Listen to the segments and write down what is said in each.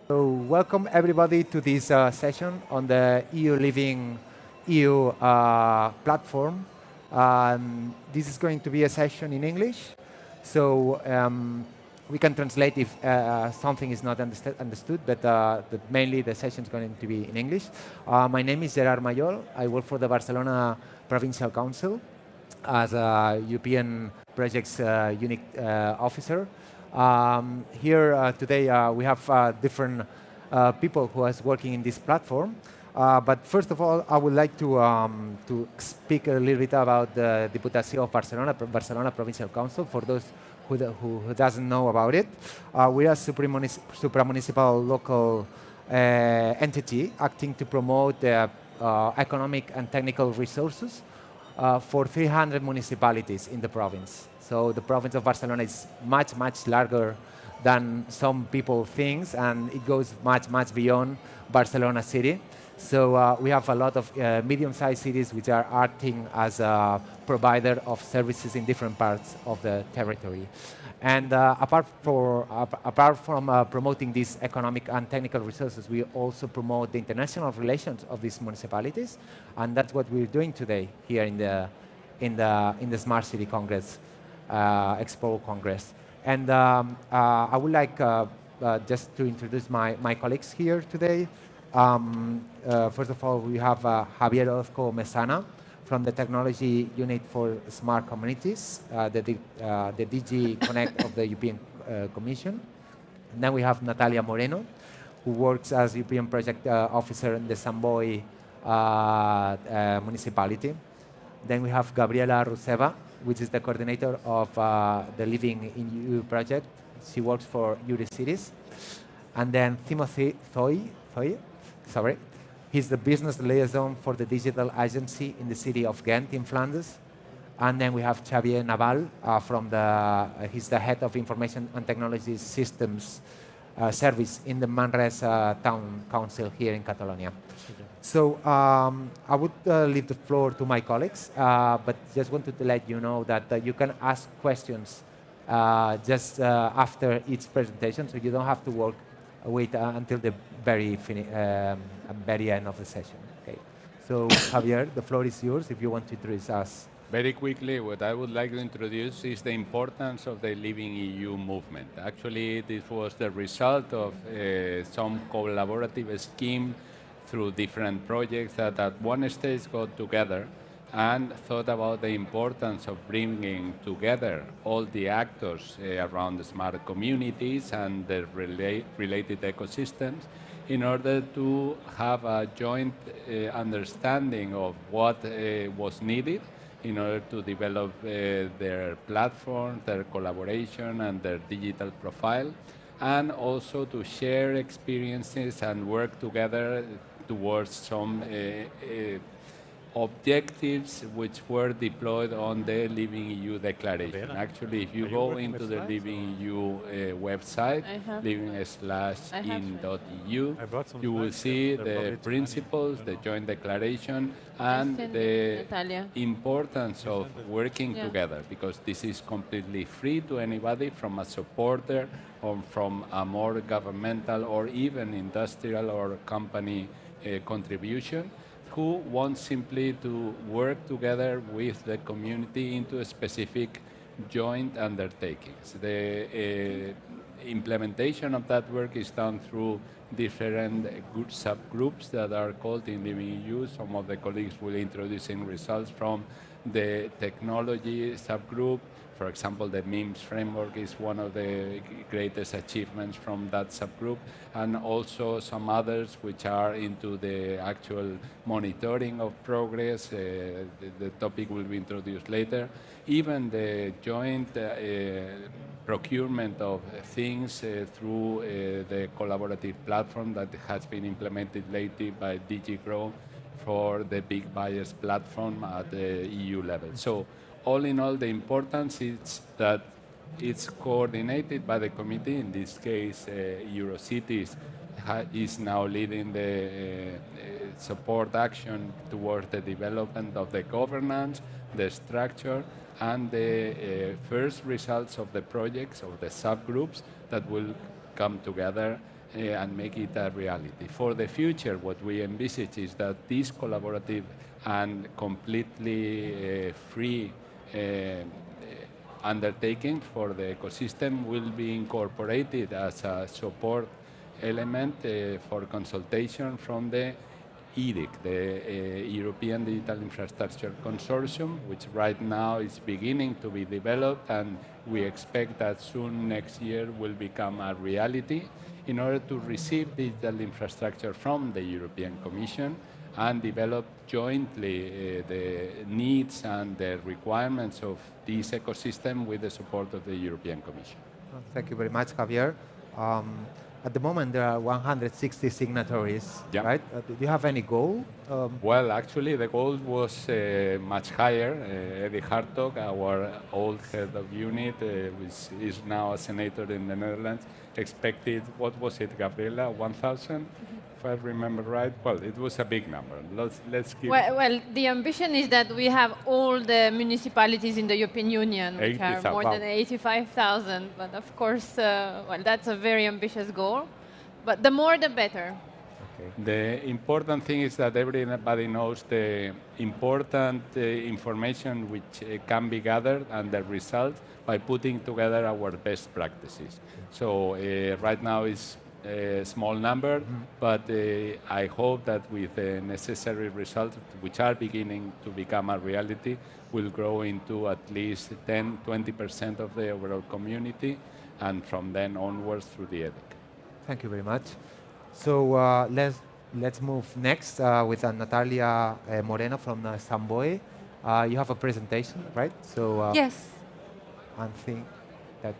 So welcome everybody to this session on the EU Living-in-EU platform. This is going to be a session in English, so we can translate if something is not understood, but mainly the session is going to be in English. My name is Gerard Mayol. I work for the Barcelona Provincial Council as a European Projects Unit Officer. Here today we have different people who are working in this platform. But first of all, I would like to speak a little bit about the Diputació of Barcelona, Barcelona Provincial Council, for those who doesn't know about it. We are a supramunicipal local entity acting to promote the economic and technical resources for 300 municipalities in the province. So the province of Barcelona is much, much larger than some people think, and it goes much, much beyond Barcelona city. So we have a lot of medium-sized cities which are acting as a provider of services in different parts of the territory. And apart from promoting these economic and technical resources, we also promote the international relations of these municipalities, and that's what we're doing today here in the Smart City Congress, Expo Congress. And I would like just to introduce my colleagues here today. First of all, we have Javier Orozco-Messana from the Technology Unit for Smart Communities, the DG Connect of the European Commission. And then we have Natàlia Moreno, who works as European Project Officer in the Sant Boi municipality. Then we have Gabriela Ruseva, which is the coordinator of the Living-in.eu project. She works for Eurocities. And then Timothy Thoy, he's the business liaison for the digital agency in the city of Ghent in Flanders. And then we have Javier Naval he's the head of information and technology systems service in the Manresa Town Council here in Catalonia. So I would leave the floor to my colleagues, but just wanted to let you know that you can ask questions just after each presentation, so you don't have to wait until the very end of the session. Okay. So Javier, the floor is yours if you want to introduce us. Very quickly, what I would like to introduce is the importance of the Living-in.eu movement. Actually, this was the result of some collaborative scheme through different projects that at one stage got together and thought about the importance of bringing together all the actors around the smart communities and the related ecosystems in order to have a joint understanding of what was needed in order to develop their platform, their collaboration, and their digital profile, and also to share experiences and work together towards some objectives which were deployed on the Living-in.eu declaration. Actually, if you go into the Living-in.eu website, living-in.eu, you will see the principles, the joint declaration, and the importance of working together, because this is completely free to anybody, from a supporter or from a more governmental or even industrial or company contribution, who want simply to work together with the community into a specific joint undertakings. The implementation of that work is done through different subgroups that are called in Living-in.eu. Some of the colleagues will introduce in results from the technology subgroup. For example, the MEMS framework is one of the greatest achievements from that subgroup, and also some others which are into the actual monitoring of progress. The topic will be introduced later. Even the joint procurement of things through the collaborative platform that has been implemented lately by DG Grow for the big buyers platform at the EU level. So, all in all, the importance is that it's coordinated by the committee. In this case, Eurocities is now leading the support action towards the development of the governance, the structure, and the first results of the projects, of the subgroups that will come together and make it a reality. For the future, what we envisage is that this collaborative and completely free undertaking for the ecosystem will be incorporated as a support element for consultation from the EDIC, the European Digital Infrastructure Consortium, which right now is beginning to be developed, and we expect that soon next year will become a reality in order to receive digital infrastructure from the European Commission and develop jointly the needs and the requirements of this ecosystem with the support of the European Commission. Thank you very much, Javier. At the moment, there are 160 signatories, right? Do you have any goal? Well, actually, the goal was much higher. Eddie Hartog, our old head of unit, which is now a senator in the Netherlands, expected, what was it, Gabriela, 1,000? If I remember right, well, it was a big number. Let's keep. Well, the ambition is that we have all the municipalities in the European Union, which are more than 85,000. But of course, well, that's a very ambitious goal. But the more, the better. Okay. The important thing is that everybody knows the important information which can be gathered and the results by putting together our best practices. So right now it's a small number, but I hope that with the necessary results, which are beginning to become a reality, will grow into at least 10-20% of the overall community, and from then onwards through the EDIC. Thank you very much. So let's move next with Natàlia Moreno from Sant Boi. You have a presentation, right? So yes. I think that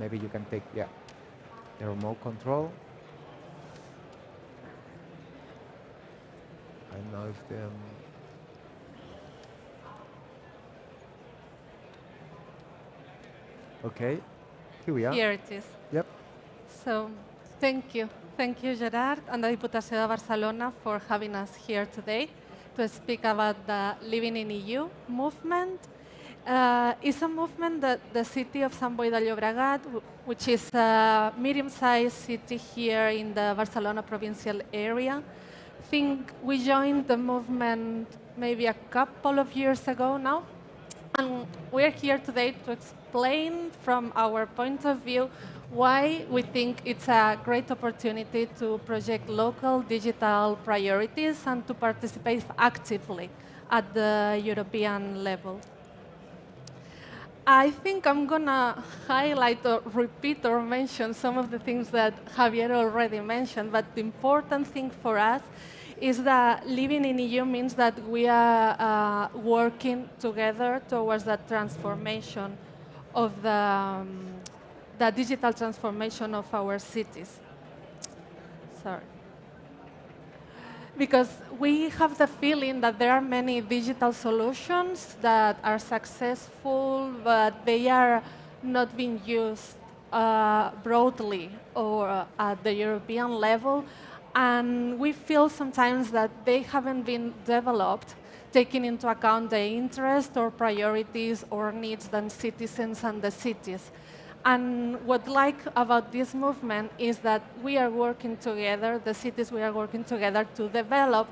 maybe you can take the remote control. I don't know if the... Okay, here we are. Here it is. Yep. So, thank you. Thank you, Gerard, and the Diputació de Barcelona for having us here today to speak about the Living-in-EU movement. It's a movement that the city of Sant Boi de Llobregat, which is a medium-sized city here in the Barcelona provincial area. I think we joined the movement maybe a couple of years ago now. And we're here today to explain from our point of view why we think it's a great opportunity to project local digital priorities and to participate actively at the European level. I think I'm going to highlight or repeat or mention some of the things that Javier already mentioned, but the important thing for us is that living in EU means that we are working together towards the transformation of the digital transformation of our cities. Sorry. Because we have the feeling that there are many digital solutions that are successful, but they are not being used broadly or at the European level. And we feel sometimes that they haven't been developed, taking into account the interests or priorities or needs of citizens and the cities. And what I like about this movement is that we are working together, the cities, we are working together to develop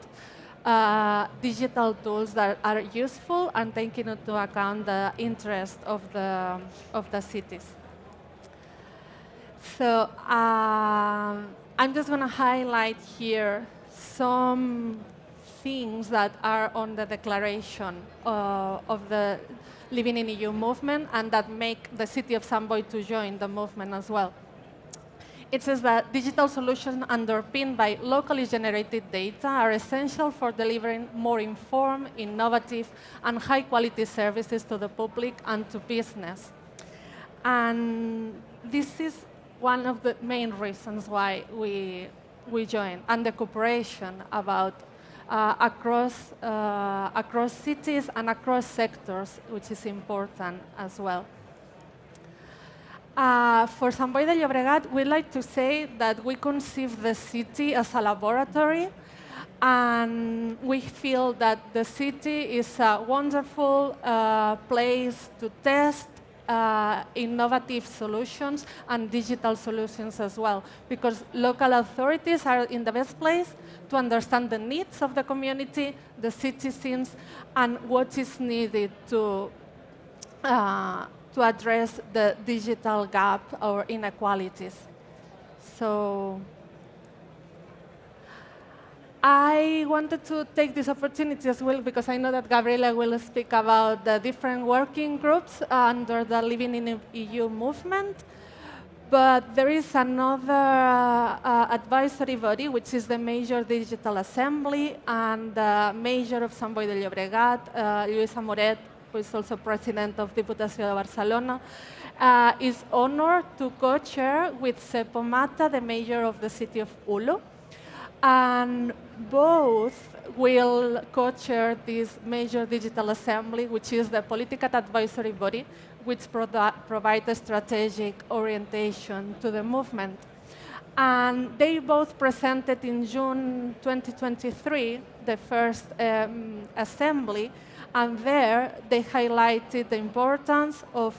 digital tools that are useful and taking into account the interest of the cities. So I'm just going to highlight here some things that are on the declaration of the Living in EU movement and that make the city of Sant Boi to join the movement as well. It says that digital solutions underpinned by locally generated data are essential for delivering more informed, innovative, and high-quality services to the public and to business. And this is one of the main reasons why we joined, and the cooperation about across cities and across sectors, which is important as well. For Sant Boi de Llobregat, we like to say that we conceive the city as a laboratory, and we feel that the city is a wonderful place to test, innovative solutions and digital solutions as well, because local authorities are in the best place to understand the needs of the community, the citizens, and what is needed to address the digital gap or inequalities. So I wanted to take this opportunity as well because I know that Gabriela will speak about the different working groups under the Living-in.eu movement. But there is another advisory body, which is the Major Digital Assembly, and the Mayor of Sant Boi de Llobregat, Lluís Amoret, who is also president of Diputació de Barcelona, is honored to co-chair with Sepo Mata, the mayor of the city of Ulu. And both will co-chair this Major Digital Assembly, which is the political advisory body, which provides a strategic orientation to the movement. And they both presented in June 2023 the first assembly, and there they highlighted the importance of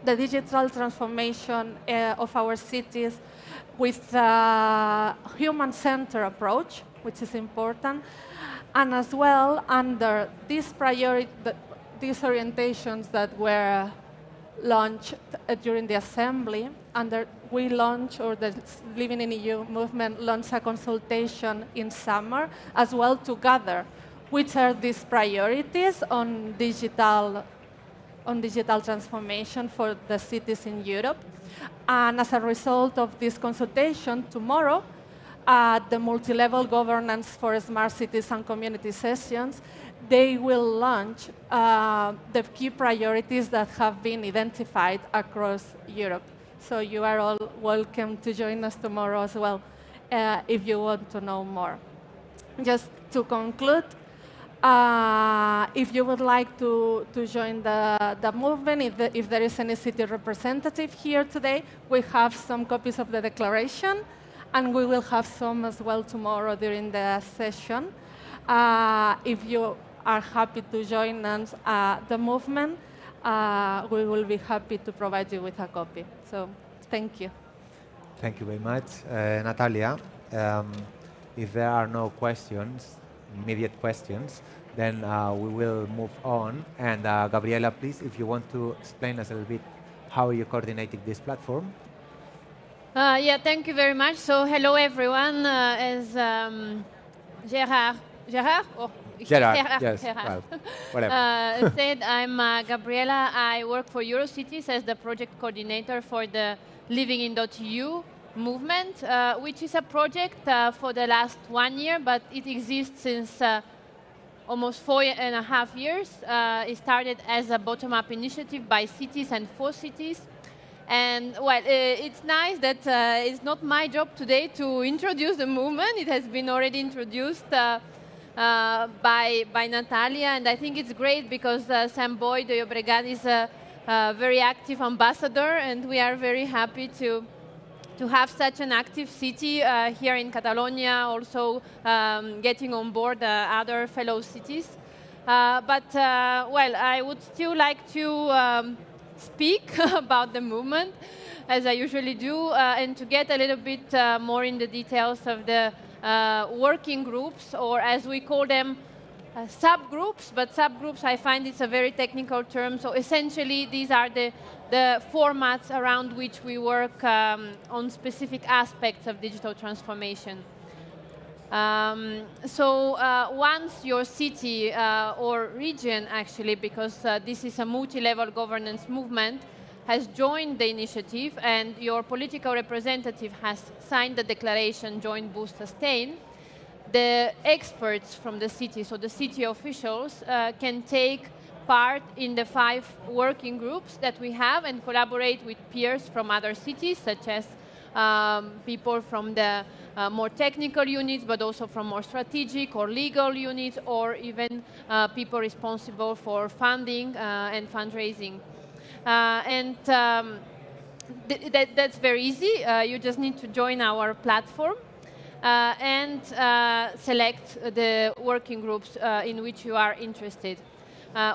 the digital transformation of our cities with a human-centered approach, which is important, and as well under these orientations that were launched during the assembly, we launched, or the Living-in.eu movement launched a consultation in summer as well to gather which are these priorities on digital transformation for the cities in Europe. And as a result of this consultation, tomorrow, at the multi-level governance for smart cities and community sessions, they will launch the key priorities that have been identified across Europe. So you are all welcome to join us tomorrow as well, if you want to know more. Just to conclude, if you would like to join the movement, if there is any city representative here today, we have some copies of the declaration, and we will have some as well tomorrow during the session. If you are happy to join us, the movement, we will be happy to provide you with a copy. So thank you. Thank you very much, Natàlia. If there are no questions, immediate questions, then we will move on. And Gabriela, please, if you want to explain us a little bit how you're coordinating this platform. Yeah, thank you very much. So hello, everyone. As Gerard? Oh, Gerard, yes, Gerard. well, whatever. Said, I'm Gabriela. I work for Eurocities as the project coordinator for the Living-in.eu movement, which is a project for the last 1 year, but it exists since almost 4.5 years. It started as a bottom-up initiative by cities and for cities. And well, it's nice that it's not my job today to introduce the movement. It has been already introduced by Natàlia, and I think it's great because Sant Boi de Llobregat is a very active ambassador, and we are very happy to have such an active city here in Catalonia, also getting on board other fellow cities. Well, I would still like to speak about the movement, as I usually do, and to get a little bit more in the details of the working groups, or as we call them, subgroups. But subgroups, I find it's a very technical term. So essentially, these are the formats around which we work on specific aspects of digital transformation. Once your city or region, actually, because this is a multi-level governance movement, has joined the initiative and your political representative has signed the declaration Join, Boost, Sustain, the experts from the city, so the city officials, can take part in the 5 working groups that we have and collaborate with peers from other cities, such as people from the more technical units, but also from more strategic or legal units, or even people responsible for funding and fundraising. That's very easy. You just need to join our platform and select the working groups in which you are interested.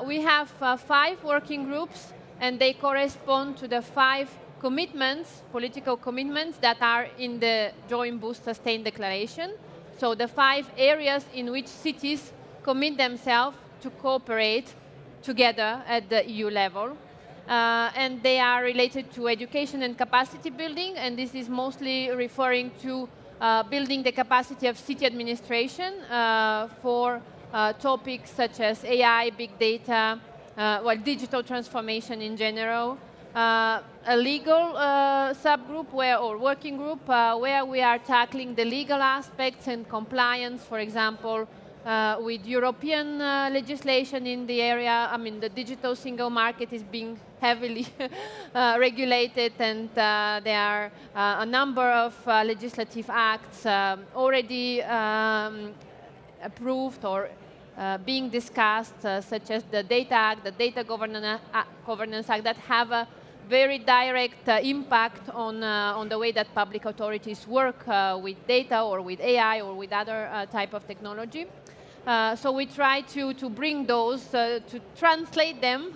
We have 5 working groups and they correspond to the 5 commitments, political commitments, that are in the Joint Boost Sustain Declaration. So the 5 areas in which cities commit themselves to cooperate together at the EU level. And they are related to education and capacity building, and this is mostly referring to building the capacity of city administration for topics such as AI, big data, digital transformation in general. A legal subgroup or working group where we are tackling the legal aspects and compliance, for example, with European legislation in the area. I mean, the digital single market is being heavily regulated, and there are a number of legislative acts already approved or being discussed, such as the Data Act, the Data Governance Act, that have a very direct impact on the way that public authorities work with data or with AI or with other type of technology. So we try to bring those, to translate them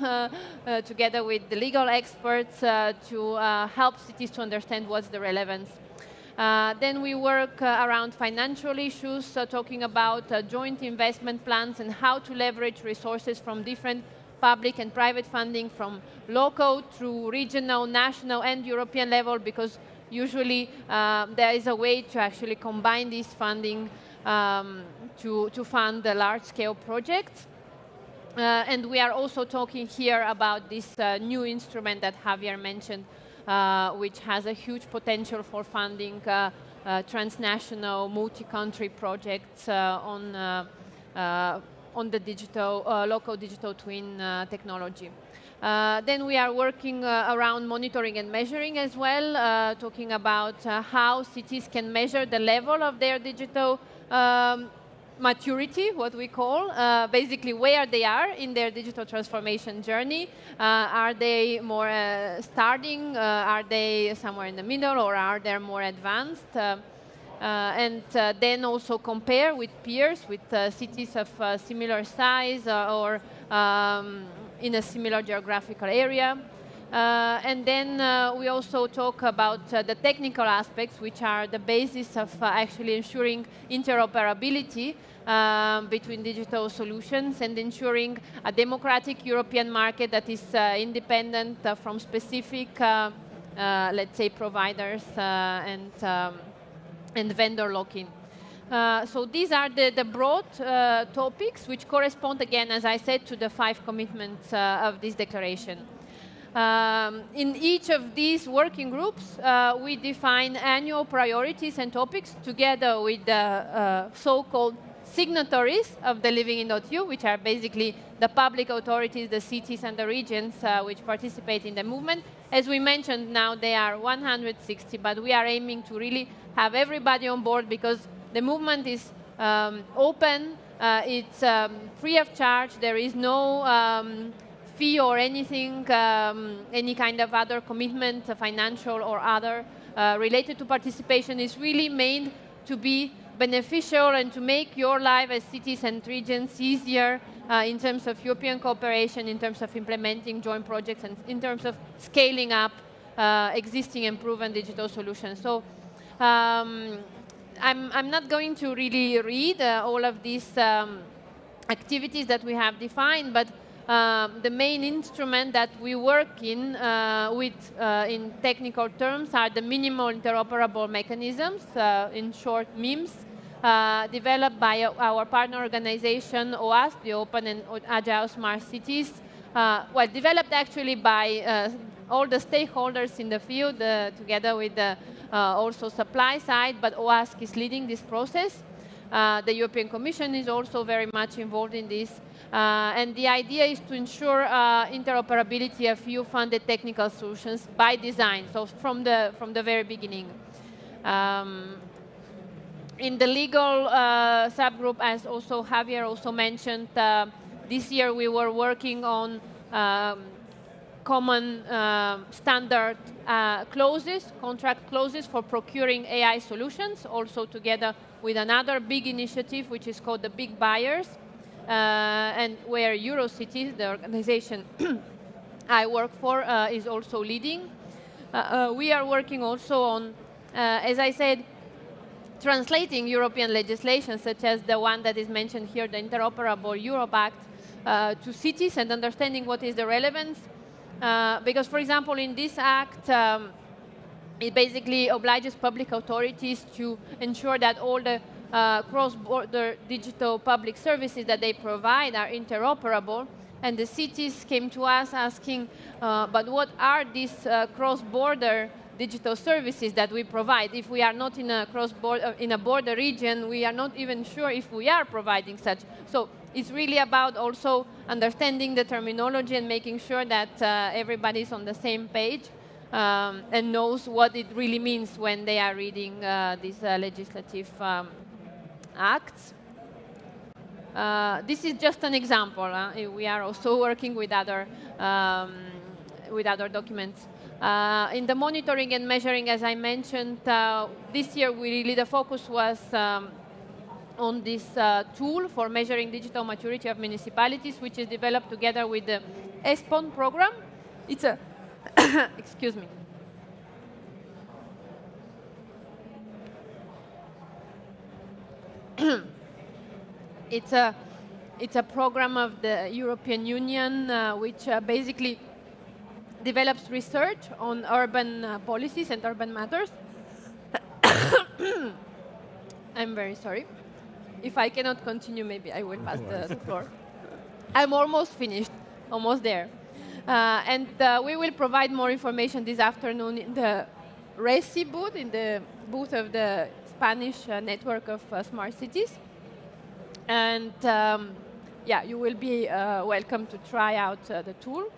together with the legal experts to help cities to understand what's the relevance. Then we work around financial issues, talking about joint investment plans and how to leverage resources from different public and private funding, from local through regional, national, and European level, because usually there is a way to actually combine this funding to fund the large-scale projects. And we are also talking here about this new instrument that Javier mentioned, which has a huge potential for funding transnational, multi-country projects on the digital, local digital twin technology. Then we are working around monitoring and measuring as well, talking about how cities can measure the level of their digital maturity, what we call, basically where they are in their digital transformation journey. Are they more starting? Are they somewhere in the middle, or are they more advanced? And then also compare with peers, with cities of similar size or in a similar geographical area. And then we also talk about the technical aspects, which are the basis of actually ensuring interoperability between digital solutions and ensuring a democratic European market that is independent from specific, let's say, providers and vendor lock-in. So these are the broad topics which correspond, again, as I said, to the 5 commitments of this declaration. In each of these working groups, we define annual priorities and topics together with the so-called signatories of the Living-in.eu, which are basically the public authorities, the cities and the regions which participate in the movement. As we mentioned, now they are 160, but we are aiming to really have everybody on board, because the movement is open, it's free of charge, there is no fee or anything, any kind of other commitment, financial or other, related to participation. Is really made to be beneficial and to make your life as cities and regions easier in terms of European cooperation, in terms of implementing joint projects, and in terms of scaling up existing and proven digital solutions. So I'm not going to really read all of these activities that we have defined, but the main instrument that we work in in technical terms are the minimal interoperable mechanisms, in short MIMS, developed by our partner organization OAS, the Open and Agile Smart Cities. Well, developed actually by all the stakeholders in the field, together with the also supply side, but OASC is leading this process. The European Commission is also very much involved in this. And the idea is to ensure interoperability of EU-funded technical solutions by design, so from the very beginning. In the legal subgroup, as also Javier also mentioned, this year we were working on common standard clauses, contract clauses for procuring AI solutions, also together with another big initiative, which is called the Big Buyers, and where Eurocities, the organization, I work for is also leading. We are working also on, as I said, translating European legislation, such as the one that is mentioned here, the Interoperable Europe Act, to cities and understanding what is the relevance. Because, for example, in this act, it basically obliges public authorities to ensure that all the cross-border digital public services that they provide are interoperable. And the cities came to us asking, but what are these cross-border digital services that we provide? If we are not in a cross-border, in a border region, we are not even sure if we are providing such. So it's really about also understanding the terminology and making sure that everybody is on the same page and knows what it really means when they are reading these legislative acts. This is just an example. We are also working with other documents. In the monitoring and measuring, as I mentioned, this year the focus was on this tool for measuring digital maturity of municipalities, which is developed together with the ESPON program. It's a, excuse me. It's a program of the European Union which basically develops research on urban policies and urban matters. I'm very sorry. If I cannot continue, maybe I will pass the floor. I'm almost finished, almost there. And we will provide more information this afternoon in the RESI booth, in the booth of the Spanish network of smart cities. And yeah, you will be welcome to try out the tool.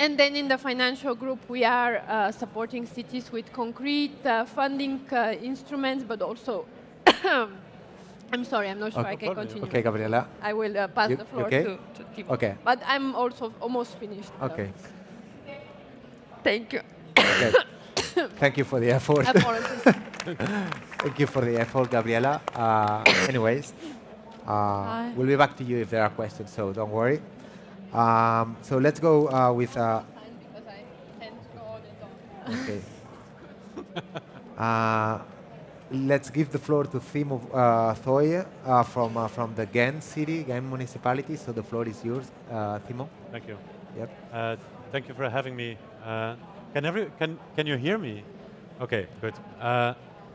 And then in the financial group, we are supporting cities with concrete funding instruments, but also, I'm sorry, I'm not sure I can continue. Okay, Gabriela. I will pass the floor to Timo. Okay. But I'm also almost finished. Okay. Thank you. Okay. Thank you for the effort. Apologies. Thank you for the effort, Gabriela. Anyways, we'll be back to you if there are questions, so don't worry. So let's go with... Because I tend to go all the Okay. time. Let's give the floor to Timo Thoye from the Ghent city, Ghent municipality. So the floor is yours, Timo. Thank you. Yep. Thank you for having me. Can you hear me? Okay, good.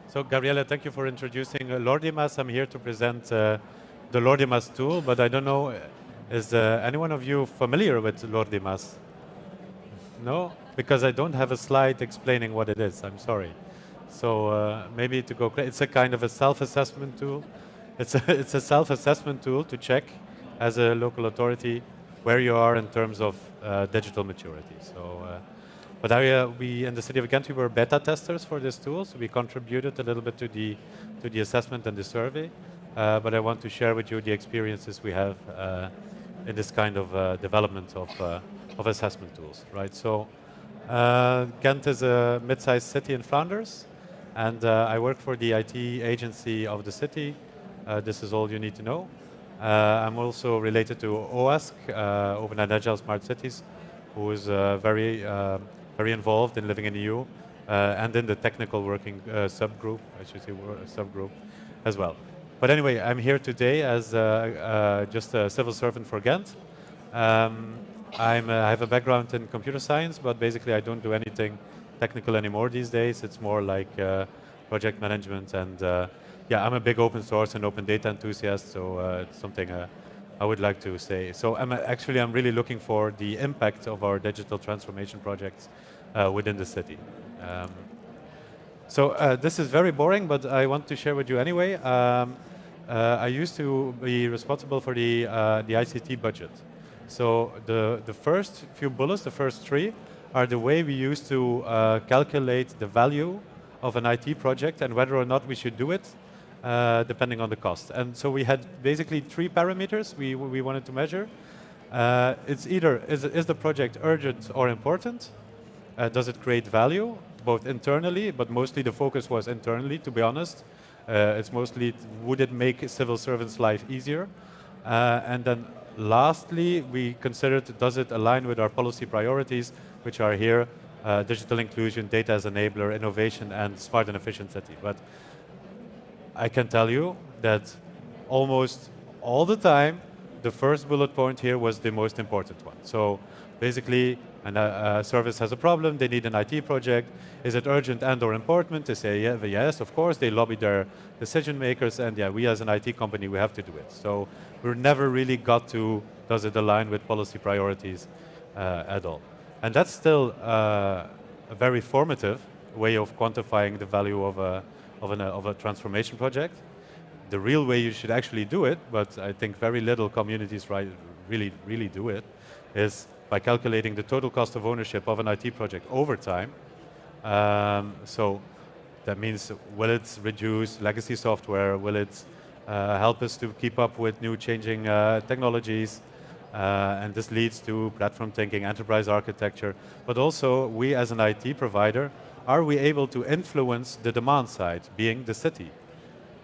So Gabriela, thank you for introducing Lordimas. I'm here to present the Lordimas tool, but I don't know, is any one of you familiar with Lordimas? No? Because I don't have a slide explaining what it is, I'm sorry. So maybe to go, it's a kind of a self-assessment tool. It's a self-assessment tool to check as a local authority where you are in terms of digital maturity. So, but we in the city of Ghent, we were beta testers for this tool, so we contributed a little bit to the assessment and the survey. But I want to share with you the experiences we have in this kind of development of assessment tools, right? So Ghent is a mid-sized city in Flanders, and I work for the IT agency of the city. This is all you need to know. I'm also related to OASC, Open and Agile Smart Cities, who is very involved in Living-in.eu and in the technical working subgroup, I should say subgroup as well. But anyway, I'm here today as just a civil servant for Ghent. I have a background in computer science, but basically I don't do anything technical anymore these days. It's more like project management, and yeah, I'm a big open source and open data enthusiast, so it's something I would like to say. So I'm really looking for the impact of our digital transformation projects within the city. So this is very boring, but I want to share with you anyway. I used to be responsible for the ICT budget. So the first few bullets, the first three, are the way we used to calculate the value of an IT project and whether or not we should do it, depending on the cost. And so we had basically three parameters we wanted to measure. It's either, is the project urgent or important? Does it create value, both internally, but mostly the focus was internally, to be honest. It's mostly, would it make civil servants' life easier? And then lastly, we considered, does it align with our policy priorities, which are here, digital inclusion, data as enabler, innovation, and smart and efficient city. But I can tell you that almost all the time, the first bullet point here was the most important one. So basically, a service has a problem, they need an IT project. Is it urgent and or important? They say, yeah, yes, of course. They lobby their decision makers, and yeah, we as an IT company, we have to do it. So we never really got to, does it align with policy priorities at all? And that's still a very formative way of quantifying the value of a transformation project. The real way you should actually do it, but I think very little communities really do it, is by calculating the total cost of ownership of an IT project over time. So that means, will it reduce legacy software? Will it help us to keep up with new changing technologies? And this leads to platform thinking, enterprise architecture. But also, we as an IT provider, are we able to influence the demand side, being the city?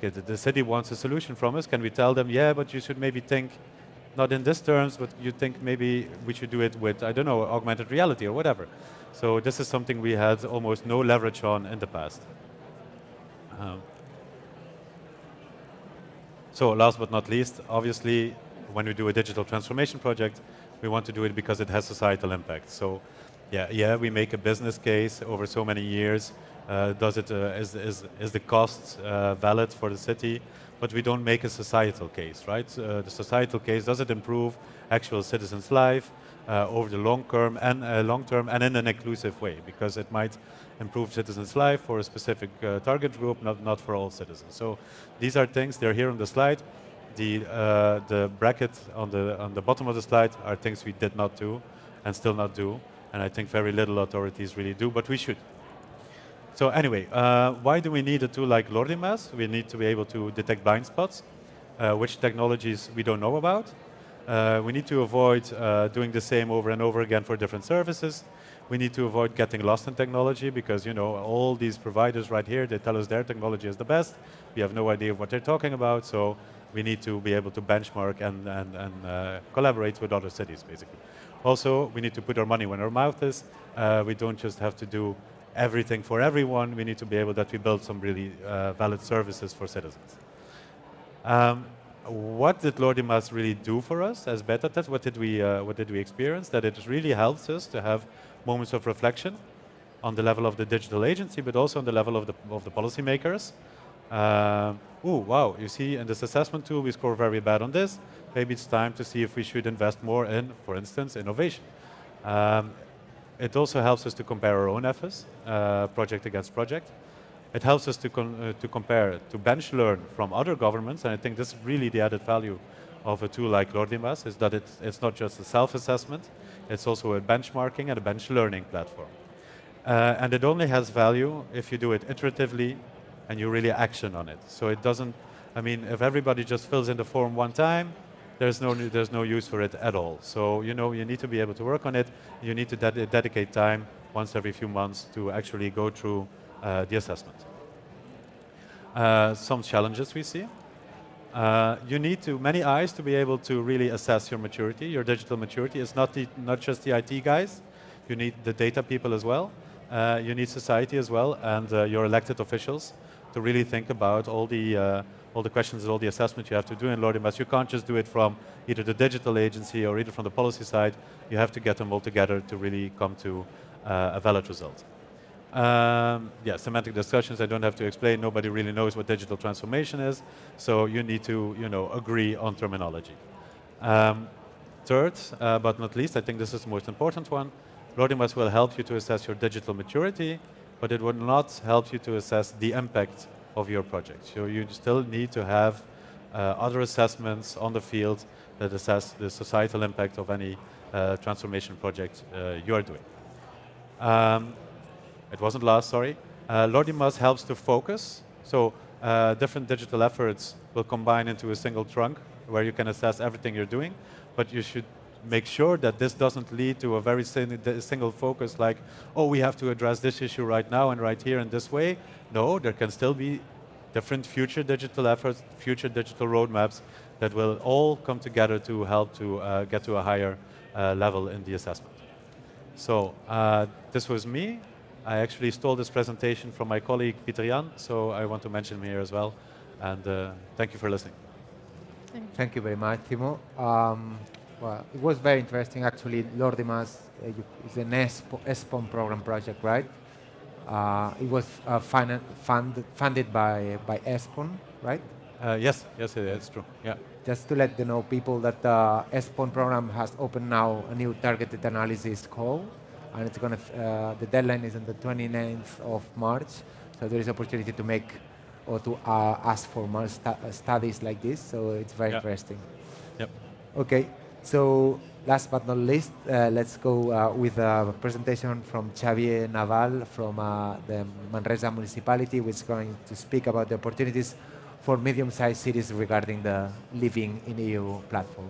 Okay, the city wants a solution from us. Can we tell them, yeah, but you should maybe think, not in this terms, but you think maybe we should do it with, I don't know, augmented reality or whatever. So this is something we had almost no leverage on in the past. So last but not least, obviously, when we do a digital transformation project, we want to do it because it has societal impact. So yeah, we make a business case over so many years. Is the cost valid for the city? But we don't make a societal case, right? The societal case, does it improve actual citizens' life over the long term and in an inclusive way? Because it might improve citizens' life for a specific target group, not for all citizens. So these are things, they're here on the slide. The bracket on the bottom of the slide are things we did not do and still not do. And I think very little authorities really do, but we should. So anyway, why do we need a tool like Lordimas? We need to be able to detect blind spots, which technologies we don't know about. We need to avoid doing the same over and over again for different services. We need to avoid getting lost in technology because, you know, all these providers right here, they tell us their technology is the best. We have no idea what they're talking about, so we need to be able to benchmark and collaborate with other cities, basically. Also, we need to put our money where our mouth is. We don't just have to do everything for everyone. We need to be able that we build some really valid services for citizens. What did Lordimas really do for us as beta test? What did we experience? That it really helps us to have moments of reflection on the level of the digital agency, but also on the level of the policymakers. Wow, you see, in this assessment tool, we score very bad on this. Maybe it's time to see if we should invest more in, for instance, innovation. It also helps us to compare our own efforts, project against project. It helps us to compare, to bench learn from other governments, and I think this is really the added value of a tool like Lordimas, is that it's not just a self-assessment, it's also a benchmarking and a bench learning platform. And it only has value if you do it iteratively and you really action on it. So it doesn't, I mean, if everybody just fills in the form one time, there's no use for it at all. So, you know, you need to be able to work on it. You need to dedicate time once every few months to actually go through the assessment. Some challenges we see. You need many eyes to be able to really assess your maturity, your digital maturity. It's not just the IT guys. You need the data people as well. You need society as well, and your elected officials to really think about all the questions, all the assessments you have to do in Lordimas. You can't just do it from either the digital agency or either from the policy side. You have to get them all together to really come to a valid result. Yeah, semantic discussions, I don't have to explain. Nobody really knows what digital transformation is, so you need to, you know, agree on terminology. Third, but not least, I think this is the most important one, Lordimas will help you to assess your digital maturity, but it will not help you to assess the impact of your project. So you still need to have other assessments on the field that assess the societal impact of any transformation project you are doing. It wasn't last, sorry. Lordimas helps to focus. So different digital efforts will combine into a single trunk where you can assess everything you're doing, but you should make sure that this doesn't lead to a very single focus like, oh, we have to address this issue right now and right here in this way. No, there can still be different future digital efforts, future digital roadmaps that will all come together to help to get to a higher level in the assessment. So this was me. I actually stole this presentation from my colleague Peter Jan, so I want to mention him here as well. And thank you for listening. Thank you very much, Timo. Well, it was very interesting, actually. Lordimas is an ESPON program project, right? It was funded by ESPON, right? Yes, it's true. Yeah. Just to let know people that the ESPON program has opened now a new targeted analysis call, and it's going to. The deadline is on the 29th of March, so there is opportunity to make or to ask for more studies like this. So it's very interesting. Yep. Okay. So last but not least, let's go with a presentation from Javier Naval from the Manresa municipality, which is going to speak about the opportunities for medium-sized cities regarding the Living-in.eu platform.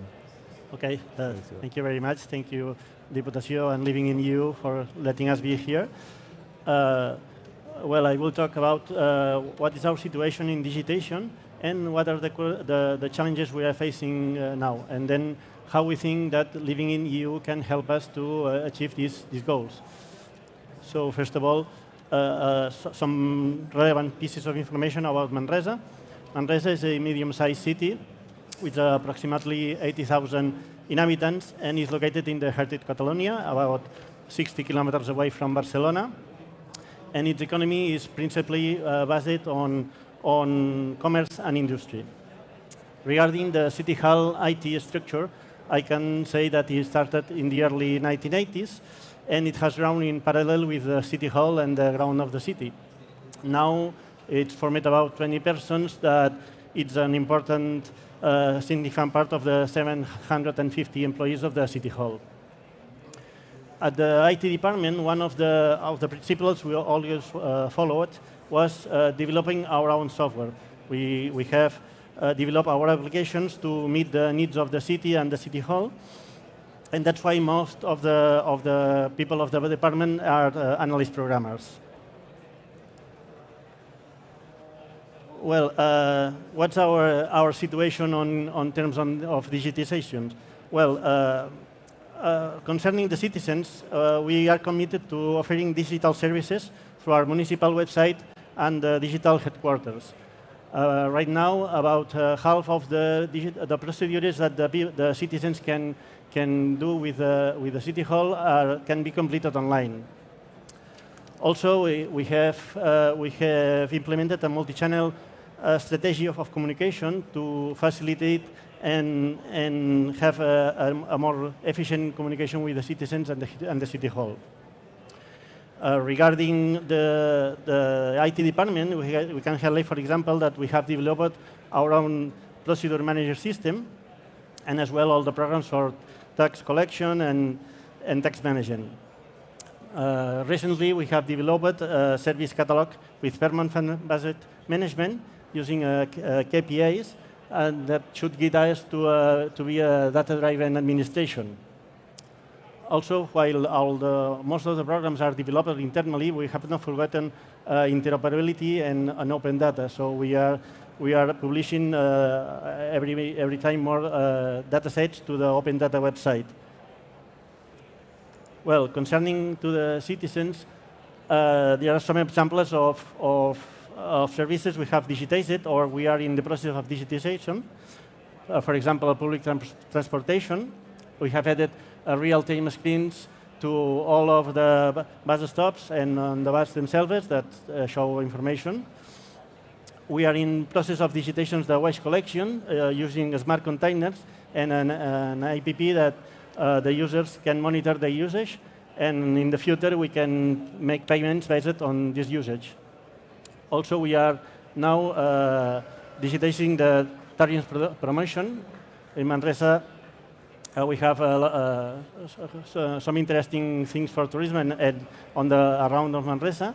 Okay, thank you very much. Thank you, Diputació and Living-in.eu for letting us be here. Well, I will talk about what is our situation in digitization and what are the challenges we are facing now, and then how we think that Living-in.eu can help us to achieve these goals. So first of all, some relevant pieces of information about Manresa. Manresa is a medium-sized city with approximately 80,000 inhabitants and is located in the heart of Catalonia, about 60 kilometers away from Barcelona. And its economy is principally based on commerce and industry. Regarding the City Hall IT structure, I can say that it started in the early 1980s, and it has grown in parallel with the City Hall and the ground of the city. Now, it's formed about 20 persons, that it's an important, significant part of the 750 employees of the City Hall. At the IT department, one of the principles we always followed was developing our own software. We have developed our applications to meet the needs of the city and the City Hall, and that's why most of the people of the department are analyst programmers. Well, what's our situation on terms of digitization? Well, concerning the citizens, we are committed to offering digital services through our municipal website and the digital headquarters. Right now, about half of the procedures that the citizens can do with the City Hall can be completed online. Also, we have implemented a multi-channel strategy of communication to facilitate and have a more efficient communication with the citizens and the City Hall. Regarding the IT department, we can highlight, for example, that we have developed our own procedure manager system, and as well all the programs for tax collection and tax management. Recently, we have developed a service catalog with permanent budget management using KPIs, and that should guide us to be a data-driven administration. Also, while most of the programs are developed internally, we have not forgotten interoperability and open data. So we are publishing every time more data sets to the open data website. Well, concerning to the citizens, there are some examples of services we have digitized or we are in the process of digitization. For example, public transportation. We have added real-time screens to all of the bus stops and on the bus themselves that show information. We are in process of digitization of the waste collection using smart containers and an app that the users can monitor the usage, and in the future we can make payments based on this usage. Also, we are now digitizing the tourism promotion. In Manresa, we have some interesting things for tourism and around of Manresa.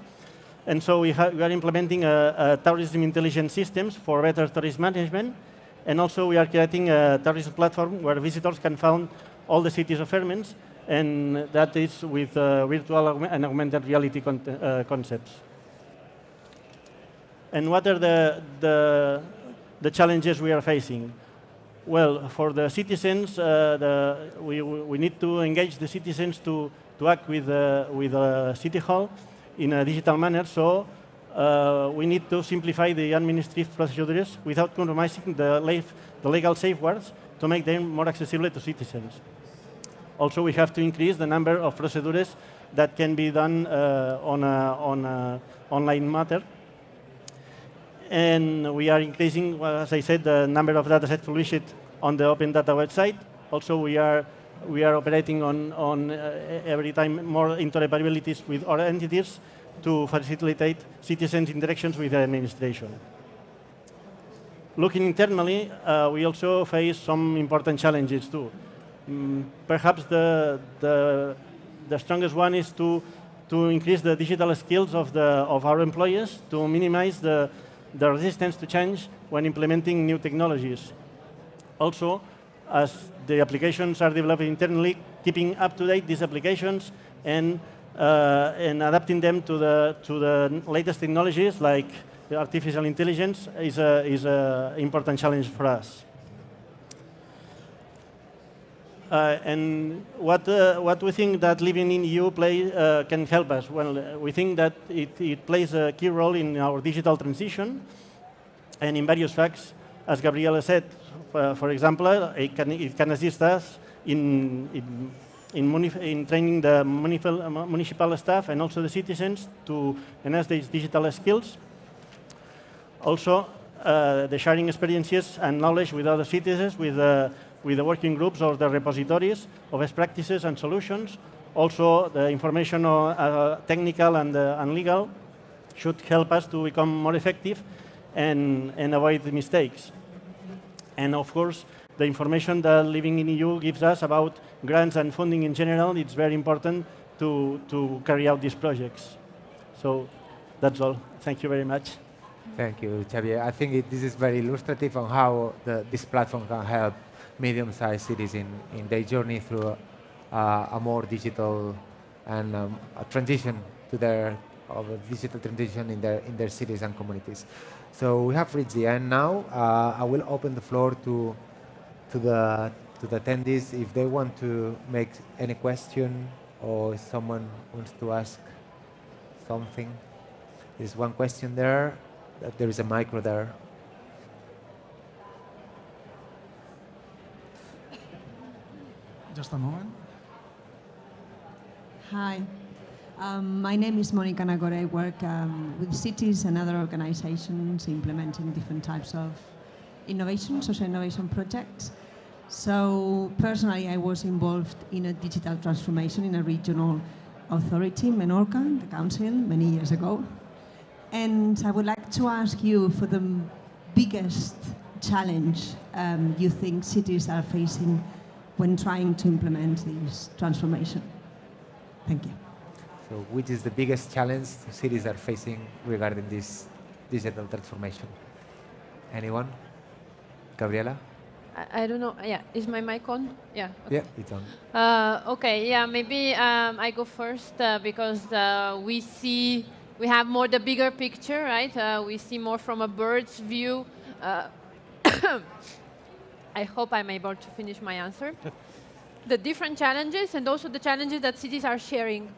And so we are implementing a tourism intelligence systems for better tourism management. And also we are creating a tourism platform where visitors can find all the city's offerments, and that is with virtual and augmented reality concepts. And what are the challenges we are facing? Well, for the citizens, we need to engage the citizens to act with the City Hall in a digital manner. So we need to simplify the administrative procedures without compromising the legal safeguards to make them more accessible to citizens. Also, we have to increase the number of procedures that can be done on an online matter. And we are increasing, well, as I said, the number of datasets published on the Open Data website. Also, we are operating on every time more interoperabilities with other entities to facilitate citizens' interactions with the administration. Looking internally, we also face some important challenges too. Perhaps the strongest one is to increase the digital skills of our employees to minimize the resistance to change when implementing new technologies. Also, as the applications are developed internally, keeping up to date these applications and adapting them to the latest technologies like artificial intelligence is an important challenge for us. And what we think that Living-in.eu can help us? Well, we think that it plays a key role in our digital transition and in various facts. As Gabriela said, for example, it can assist us in training the municipal staff and also the citizens to enhance these digital skills. Also, the sharing experiences and knowledge with other citizens, with the working groups or the repositories of best practices and solutions. Also, the information, technical and legal, should help us to become more effective and avoid mistakes. And of course, the information that Living-in.eu gives us about grants and funding in general, it's very important to carry out these projects. So that's all. Thank you very much. Thank you, Javier. I think this is very illustrative on how this platform can help medium-sized cities in their journey through a more digital and a transition to a digital transition in their cities and communities. So we have reached the end now. I will open the floor to the attendees if they want to make any question or if someone wants to ask something. There's one question there. There is a micro there. Just a moment. Hi. My name is Monica Nagore. I work with cities and other organizations implementing different types of innovation, social innovation projects. So personally, I was involved in a digital transformation in a regional authority, Menorca, the council, many years ago. And I would like to ask you for the biggest challenge you think cities are facing when trying to implement this transformation. Thank you. So which is the biggest challenge cities are facing regarding this digital transformation? Anyone? Gabriela? I don't know. Yeah, is my mic on? Yeah. Okay. Yeah, it's on. Okay, yeah, maybe I go first because we have more the bigger picture, right? We see more from a bird's view. I hope I'm able to finish my answer. The different challenges and also the challenges that cities are sharing.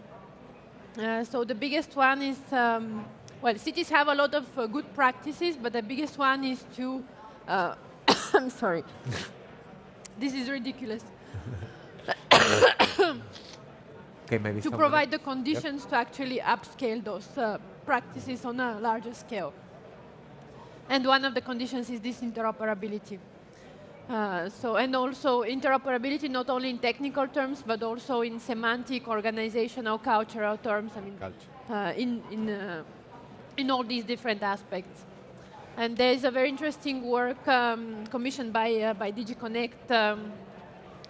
So the biggest one is, well, cities have a lot of good practices, but the biggest one is to, I'm sorry, this is ridiculous. Okay, maybe to provide the conditions to actually upscale those practices on a larger scale. And one of the conditions is this interoperability. And also interoperability not only in technical terms, but also in semantic, organizational, cultural terms. I mean, in all these different aspects. And there is a very interesting work commissioned by DigiConnect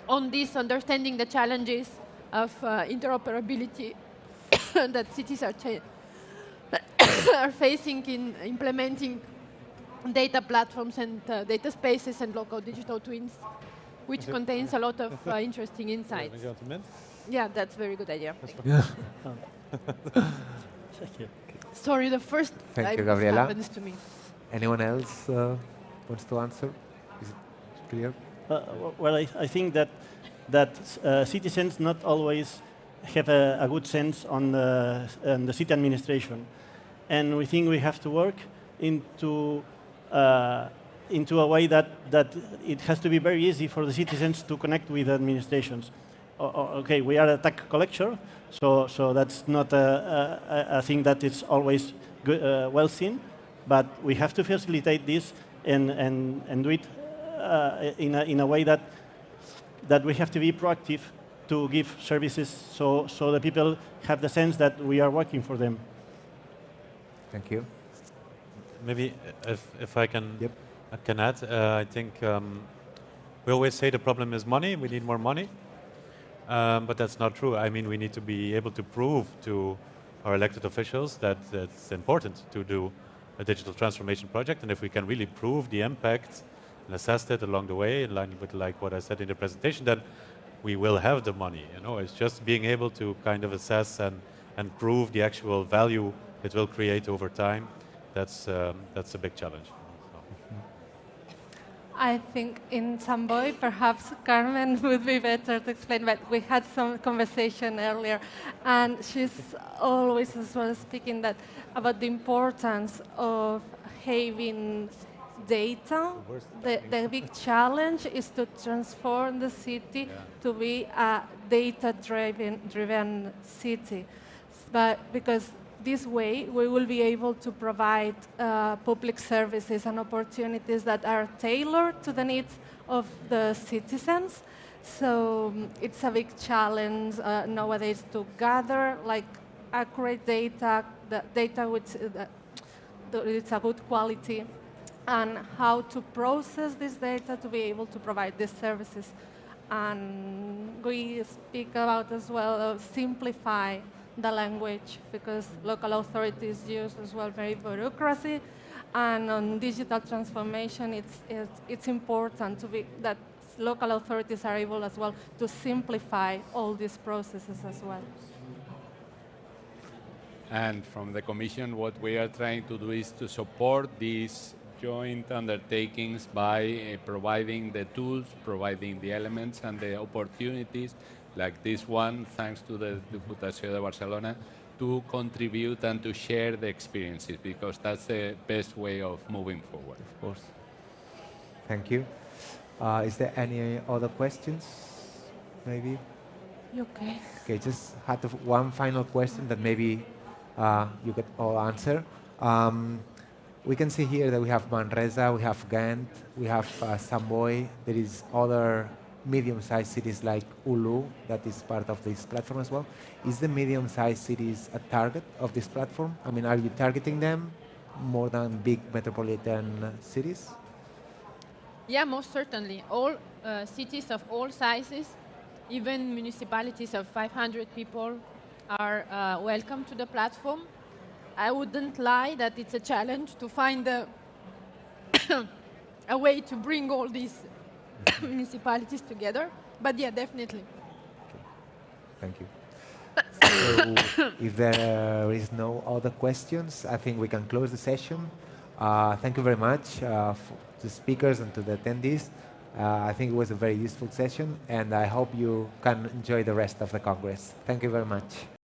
on this, understanding the challenges of interoperability that cities are facing in implementing data platforms and data spaces and local digital twins, which contains a lot of interesting insights. Yeah, that's a very good idea. Yeah. Sorry, the first time happens to me. Anyone else wants to answer? Clear? Well, I think that citizens not always have a good sense on the city administration, and we think we have to work into a way that it has to be very easy for the citizens to connect with administrations. Okay, we are a tax collector, so that's not a thing that is always good, well seen, but we have to facilitate this and do it in a way that we have to be proactive to give services so the people have the sense that we are working for them. Thank you. Maybe if I can, I can add, I think we always say the problem is money, we need more money, but that's not true. I mean, we need to be able to prove to our elected officials that it's important to do a digital transformation project, and if we can really prove the impact and assess it along the way, in line with like what I said in the presentation, then we will have the money. You know, it's just being able to kind of assess and prove the actual value it will create over time. That's a big challenge. I think in Sant Boi, perhaps Carmen would be better to explain, but we had some conversation earlier, and she's always as well speaking about the importance of having data. The big challenge is to transform the city to be a data-driven city, but because this way, we will be able to provide public services and opportunities that are tailored to the needs of the citizens. So it's a big challenge nowadays to gather like accurate data, the data which it's a good quality, and how to process this data to be able to provide these services. And we speak about as well simplify the language, because local authorities use as well very bureaucracy, and on digital transformation it's important to be that local authorities are able as well to simplify all these processes as well. And from the Commission, what we are trying to do is to support these joint undertakings by providing the tools, providing the elements and the opportunities like this one, thanks to the Diputació de Barcelona, to contribute and to share the experiences, because that's the best way of moving forward. Of course. Thank you. Is there any other questions, maybe? You okay? Okay, just had one final question that maybe you could all answer. We can see here that we have Manresa, we have Ghent, we have Sant Boi. There is other medium-sized cities like Ulu that is part of this platform as well. Is the medium-sized cities a target of this platform? I mean, are you targeting them more than big metropolitan cities? Yeah, most certainly. All cities of all sizes, even municipalities of 500 people are welcome to the platform. I wouldn't lie that it's a challenge to find a way to bring all these municipalities together, but yeah, definitely. Okay. Thank you. So if there is no other questions, I think we can close the session. Thank you very much to the speakers and to the attendees. I think it was a very useful session, and I hope you can enjoy the rest of the Congress. Thank you very much.